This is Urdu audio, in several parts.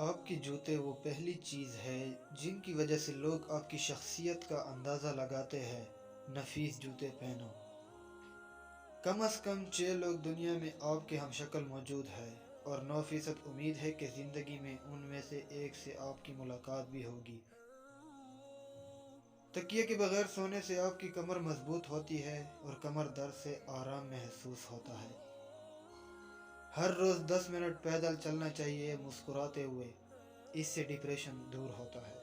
آپ کے جوتے وہ پہلی چیز ہے جن کی وجہ سے لوگ آپ کی شخصیت کا اندازہ لگاتے ہیں۔ نفیس جوتے پہنو۔ کم از کم 6 لوگ دنیا میں آپ کے ہم شکل موجود ہے، اور 9% امید ہے کہ زندگی میں ان میں سے ایک سے آپ کی ملاقات بھی ہوگی۔ تکیے کے بغیر سونے سے آپ کی کمر مضبوط ہوتی ہے اور کمر درد سے آرام محسوس ہوتا ہے۔ ہر روز 10 منٹ پیدل چلنا چاہیے مسکراتے ہوئے، اس سے ڈپریشن دور ہوتا ہے۔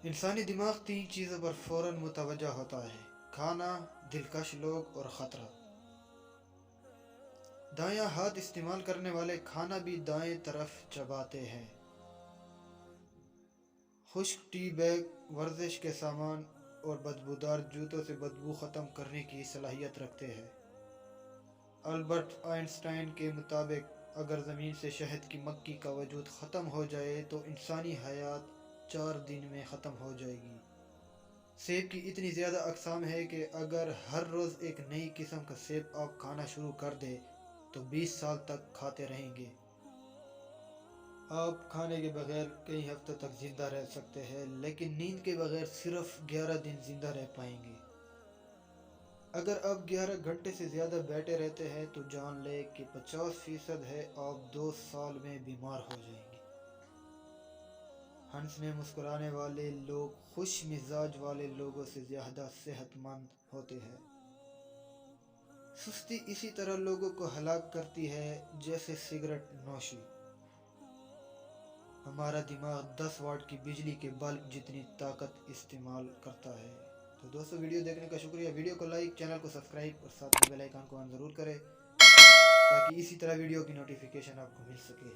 انسانی دماغ 3 چیزوں پر فوراً متوجہ ہوتا ہے: کھانا، دلکش لوگ اور خطرہ۔ دایاں ہاتھ استعمال کرنے والے کھانا بھی دائیں طرف چباتے ہیں۔ خشک ٹی بیگ، ورزش کے سامان اور بدبودار جوتوں سے بدبو ختم کرنے کی صلاحیت رکھتے ہیں۔ البرٹ آئنسٹائن کے مطابق اگر زمین سے شہد کی مکھی کا وجود ختم ہو جائے تو انسانی حیات 4 دن میں ختم ہو جائے گی۔ سیب کی اتنی زیادہ اقسام ہے کہ اگر ہر روز ایک نئی قسم کا سیب آپ کھانا شروع کر دیں تو 20 سال تک کھاتے رہیں گے۔ آپ کھانے کے بغیر کئی ہفتوں تک زندہ رہ سکتے ہیں، لیکن نیند کے بغیر صرف 11 دن زندہ رہ پائیں گے۔ اگر آپ 11 گھنٹے سے زیادہ بیٹھے رہتے ہیں تو جان لیں کہ 50% ہے آپ 2 سال میں بیمار ہو جائیں گے۔ ہنسنے مسکرانے والے لوگ خوش مزاج والے لوگوں سے زیادہ صحت مند ہوتے ہیں۔ سستی اسی طرح لوگوں کو ہلاک کرتی ہے جیسے سگریٹ نوشی۔ ہمارا دماغ 10 واٹ کی بجلی کے بلب جتنی طاقت استعمال کرتا ہے۔ تو دوستو، ویڈیو دیکھنے کا شکریہ۔ ویڈیو کو لائک، چینل کو سبسکرائب اور ساتھ میں بیل آئیکن کو آن ضرور کریں تاکہ اسی طرح ویڈیو کی نوٹیفیکیشن آپ کو مل سکے۔